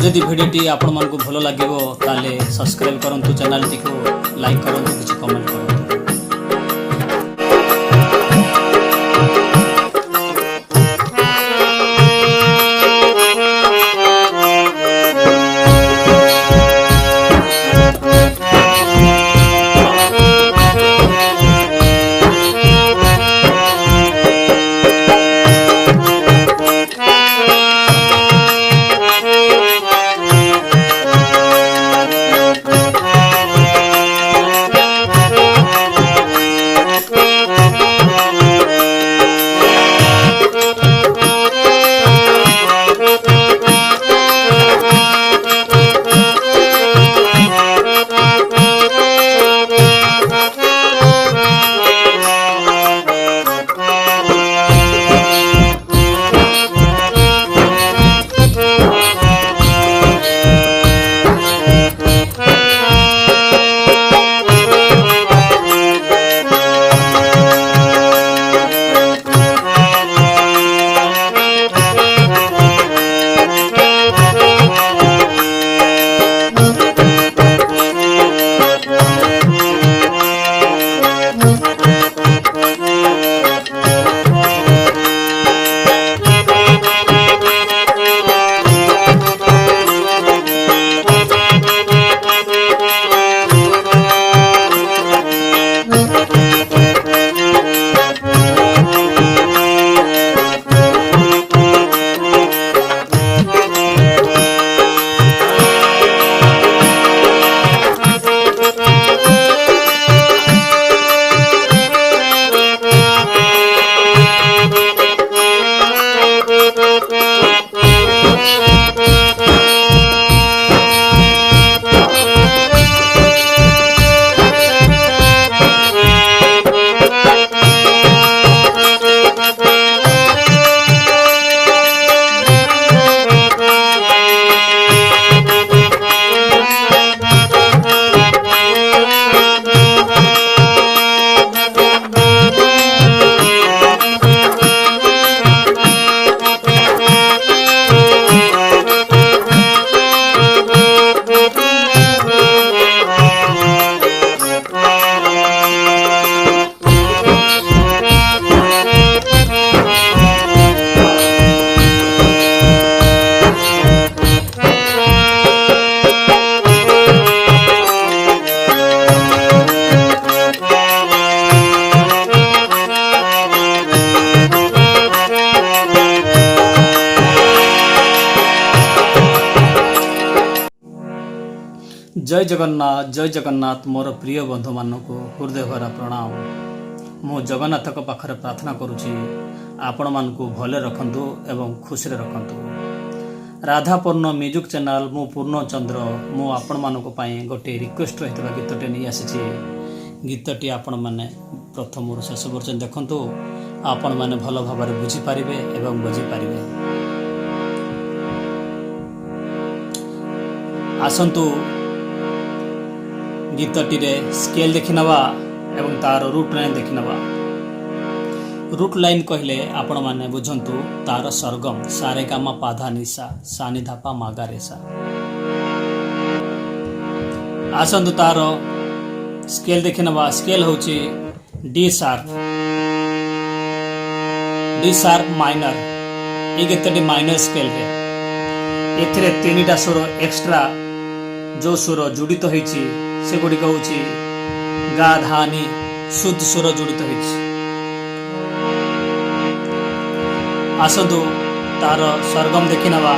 जदि भिडियोटी आपण मानक भल लगे ताले सब्सक्राइब करूँ चैनल टी लाइक करूँ किसी कमेंट करूँ। जय जगन्नाथ मोर प्रिय बंधु मानक हृदय भरा प्रणाम। मु जगन्नाथ पाखरे प्रार्थना करुछि आपण मानकु भले रखंतु एवं खुशी रखंतु। राधापूर्ण म्यूजिक चैनल मु पूर्ण चंद्र मु आपण मानक पई गोटे रिक्वेस्ट रहितबा गीतटे नै आसीछि। गीतटी आपण माने प्रथम रु शेष पर्यंत देखंतु आपण माने भलो भाबरे बुझी पारिबे एवं बुझी पारिबे। आसंतु गीतटी रे स्केल देखि नवा एवं तार रूट लाइन देखि नवा। रूट लाइन कहले आपण माने बुझंतु तार सरगम सारे गामा पाधा निसा सानि धापा मागा रेसा। आसंतु तार स्केल देखि नवा। स्केल होची डी शार्प माइनर। ए गीतटी माइनर स्केल रे एथिरे तीनटा सुर एक्स्ट्रा जो सुर जुड़ित होईची से गुड़िक हूँ गा धा नि शुद्ध सुर जुड़ित होईची। आसतु तार सरगम देखि नवा।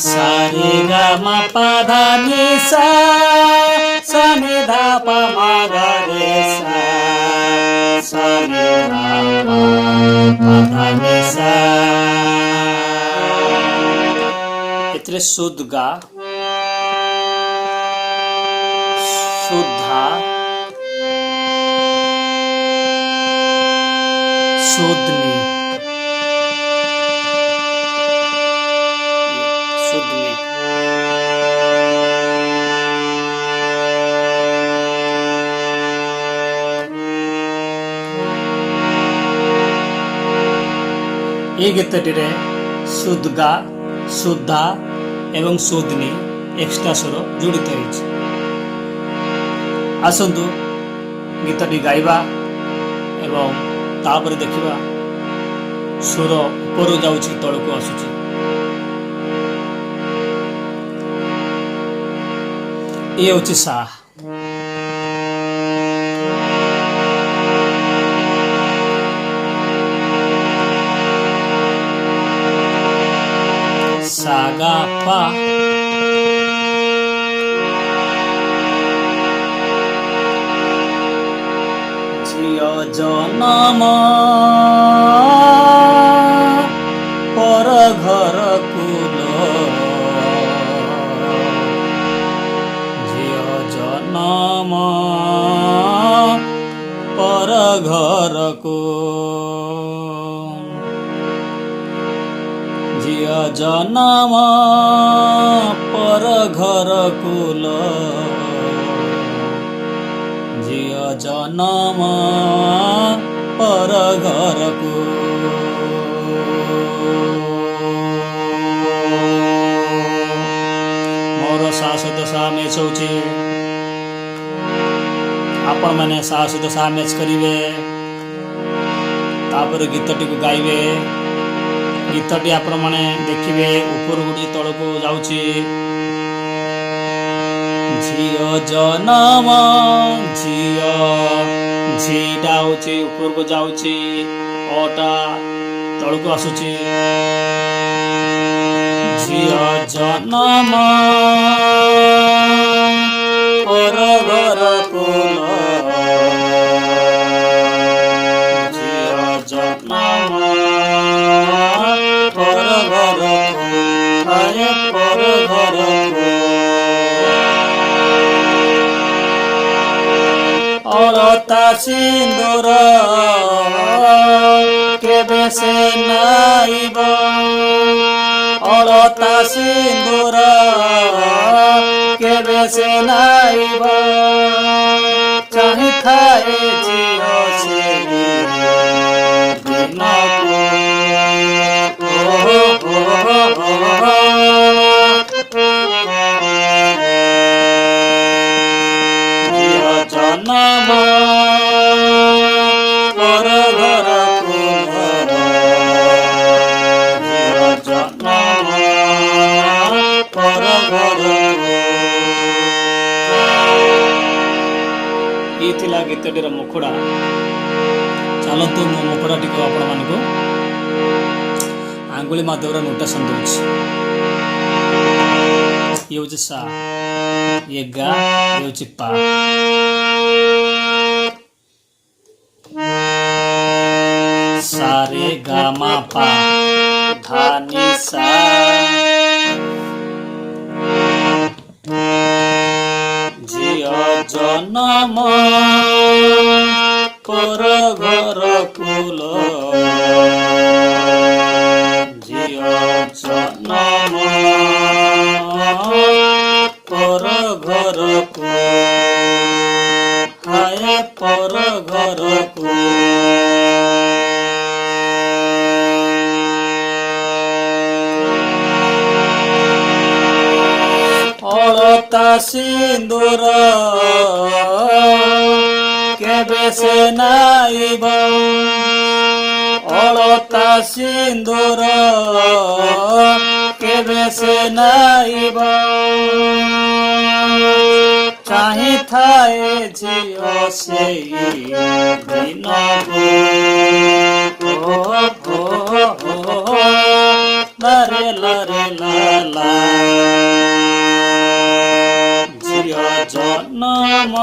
सारे गा मा पा धा नि सा सा नि धा पा मा गा रे सा सा नि धा पा धा नि सा। इतरे शुद्ध गा शुद्धा शुद्धनी शुद्धनी ये गीतटी रे शुद्धा शुद्धा एवं शुद्धनी एक्स्ट्रा स्वर जोड़ित होइछि। आसंतु गीतटी गाइबा एवं तापर देखिबा सुर ऊपर जाउछि तळକୁ आसुछि। ये होछि सा। सा गा पा झियो जनम पर घर कुल झियो जनम पर घर को झियो जनम पर घर कुल झियो जनम पर घर को मोर सा सहित सा मैच होची। आपण माने सा सहित सा मैच करिवे तापर गीतटी को गाइबे। गीतटी आपण माने देखिबे ऊपर गुडी तळको जाउची। झियो जनम झियो झीटा होची ऊपर को जाउची ओटा तळको आसुची। झियो जनम पर घर कुल झियो जनम पर घर आए पर घर अलता सिंदूर केबे से नाइब अलता सिंदूर केबे से नाइब चाहे थाए जियो से दिन जनम पर घर जनम पर घर ये थिला गीतटीर मुखड़ा। चलतु मो मुखड़ा टी आपण मानक आंगुली माध्यम नोटेशन दूसरी। ये हूँ सा ये गा ये हूँ पा। सारे गा मा पा धा नि सा झियो जनम पर घर कुल झियो जनम पर घर को हाय पर घर को अलता सिंदूर केबे से नाइब अलता सिंदूर केबे से नाइब चाहे थाए झियो से दिन लरे लरे लाला झियो जनम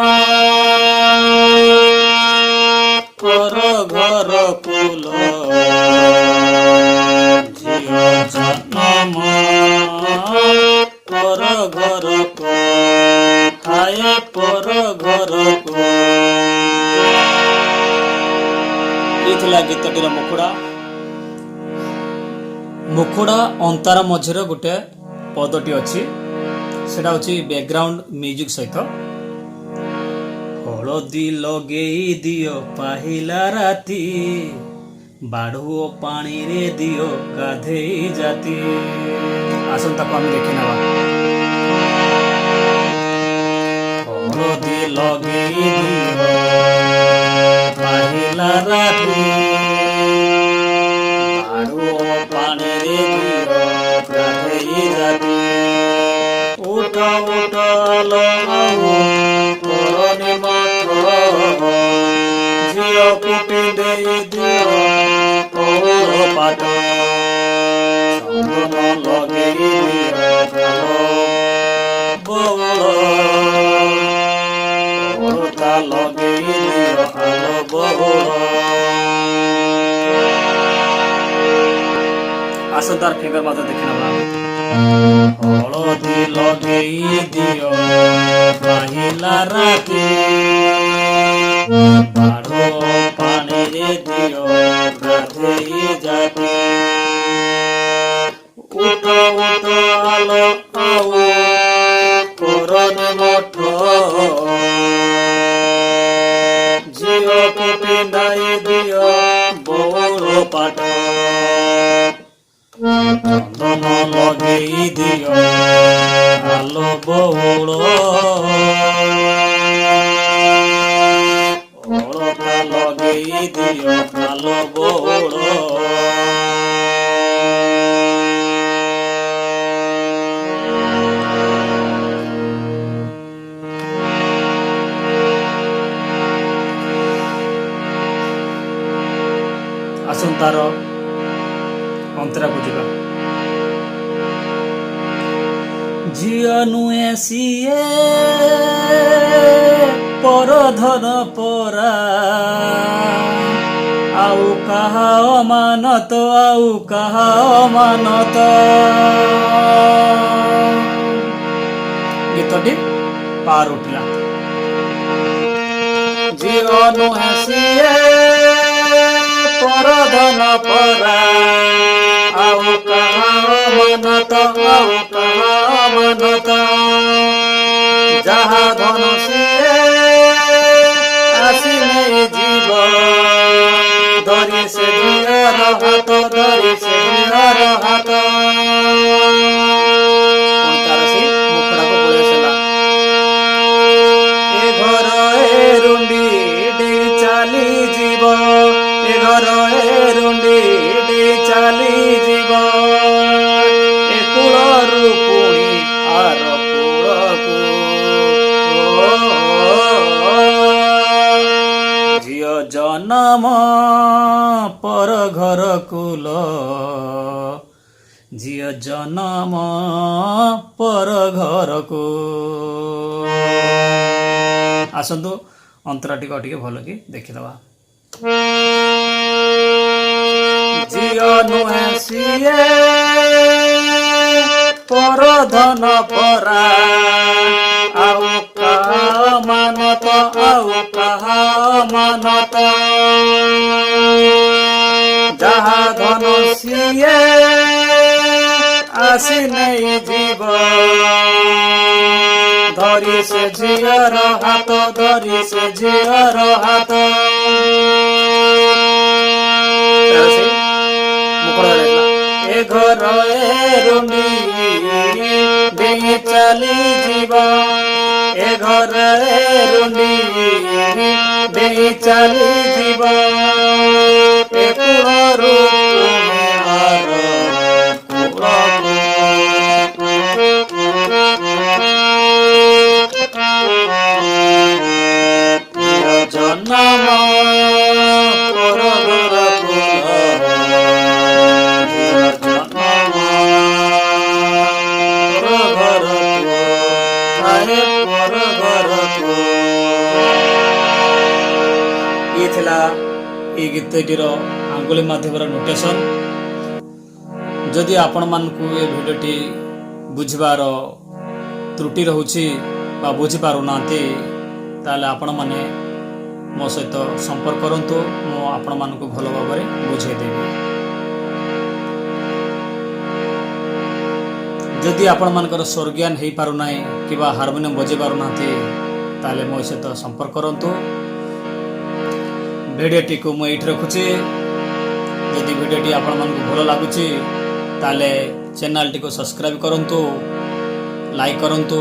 पर घर कुल झियो जनम पर घर को हाय पर घर को ये गीतटीर मुखड़ा। मुखड़ा अंतार मझिर गोटे पदटी अच्छी सेटा होची बैकग्राउंड म्यूजिक सहित। हलदी लगेई दियो पाहिला राती ବାଢୁଅ ପାଣିରେ ଦିଅ ଗାଧେଇ ଜାତି। ଆସନ୍ତାକୁ ଆମେ ଦେଖି ନେବା। ହଳଦୀ ଲଗେଇ ଦିଅ ପାହିଲା ରାତି, ବାଢୁଅ ପାଣିରେ ଦିଅ ଗାଧେଇ ଜାତି। ଉଠ ଉଠ ଆଲୋ କରନି ମଠ, ଝିଅକୁ ପିନ୍ଧେଇ ଦିଅ କଉଳ ପାଟ। ଚନ୍ଦନ ଲଗେଇ ଦିଅ ଭଲ ବଉଳ, ଅଳତା ଲଗେଇ ଦିଅ ଆଲୋ ବଉଳ। ଆସନ୍ତାର ଫିଙ୍ଗର ମଧ୍ୟ ଦେଖିନେବା। ହଳଦୀ ଲଗେଇ ଦିଅ ପାହିଲା ରାତି, ବାଢୁଅ ପାଣିରେ ଦିଅ ଗାଧେଇ ଜାତି। ଉଠ ଉଠ ଆଲୋ କରନି ମଠ, ଝିଅକୁ ପିନ୍ଧାଇ ଦିଅ ବଉଳ ପାଟ। ଚନ୍ଦନ ଲଗେଇ ଦିଅ ଆଲୋ ବଉଳ, ଅଳତା ଲଗେଇ ଦିଅ ଆଲୋ ବଉଳ। ଆସନ୍ତାର ଅନ୍ତରାକୁ ଯିବା। ଝିଅ ନୁହେଁ ସିଏ ପରଧନ ପରା, ଆଉ କାହା ଅମାନତ, ଆଉ କାହା ଅମାନତ। ଗୀତଟି ପାର ଉଠିଲା। ଝିଅ ନୁହେଁ ସିଏ ପରଧନ ପରା, ଆଉ କାହା ଅମାନତ, ଆଉ କାହା ଅମାନତ। ଯାହା ଧନ ସିଏ ଆସି ନେଇ ଯିବ, ଧରି ସେ ଝିଅର ହାତ, ଧରି ସେ ଝିଅର ହାତ। ମୁଖଡ଼ାକୁ ପଳେଇ ଆସିଲା। ଏ ଘର ଏ ରୁଣ୍ଡି ଦେଇ ଚାଲିଯିବ, ଏ ଘର ଏ ରୁଣ୍ଡି ଦେଇ ଚାଲିଯିବ, ଏ କୂଳରୁ ପୁଣି ଆର କୂଳକୁ। ଝିଅ ଜନମ ପର ଘର କୁଲ, ଝିଅ ଜନମ ପର ଘରକୁ। ଆସନ୍ତୁ ଅନ୍ତରାଟିକୁ ଟିକେ ଭଲ କି ଦେଖିଦେବା। ଝିଅ ନୁହେଁ ସିଏ ପରଧନ ପରା, ଆଉ କାହା ଅମାନତ, ଆଉ କାହା ଅମାନତ। ଯାହା ଧନ ସିଏ ଆସି ନେଇ ଯିବ, ଧରି ସେ ଝିଅର ହାତ, ଧରି ସେ ଝିଅର ହାତ। ଏ ଘର ଏ ରୁଣ୍ଡି ଦେଇ ଚାଲିଯିବ, ଏ ଘର ଏ ରୁଣ୍ଡି ଦେଇ ଚାଲିଯିବ, ଏ କୂଳରୁ ପୁଣି ଆର କୂଳକୁ। ଜନମ ପର ଘର କୁଲ, ଇଏ ଥିଲା এই ଗୀତଟିର ଆଙ୍ଗୁଳି ମାଧ୍ୟମର ନୋଟେସନ୍। ଯଦି ଆପଣମାନଙ୍କୁ ଏ ଭିଡ଼ିଓଟି ବୁଝିବାର ତ୍ରୁଟି ରହୁଛି ବା ବୁଝିପାରୁନାହାନ୍ତି, ତାହେଲେ ଆପଣମାନେ ମୋ ସହିତ ସମ୍ପର୍କ କରନ୍ତୁ, ମୁଁ ଆପଣମାନଙ୍କୁ ଭଲ ଭାବରେ ବୁଝାଇଦେବି। ଯଦି ଆପଣମାନଙ୍କର ସ୍ୱରଜ୍ଞାନ ହେଇପାରୁନାହିଁ କିମ୍ବା ହାରମୋନିୟମ ବଜାଇ ପାରୁନାହାନ୍ତି, ତାହେଲେ ମୋ ସହିତ ସମ୍ପର୍କ କରନ୍ତୁ। ଭିଡ଼ିଓଟିକୁ ମୁଁ ଏଇଠି ରଖୁଛି। जदि भिडियोटी आपण मानकु भल लागुची ताले चैनल टी को सब्सक्राइब करंतु, लाइक करंतु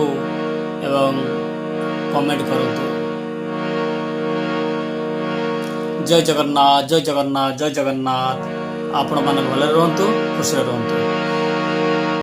एवं कमेंट करंतु। जय जगन्नाथ, जय जगन्नाथ, जय जगन्नाथ। आपण माने भले रहंतु, खुशी रहंतु।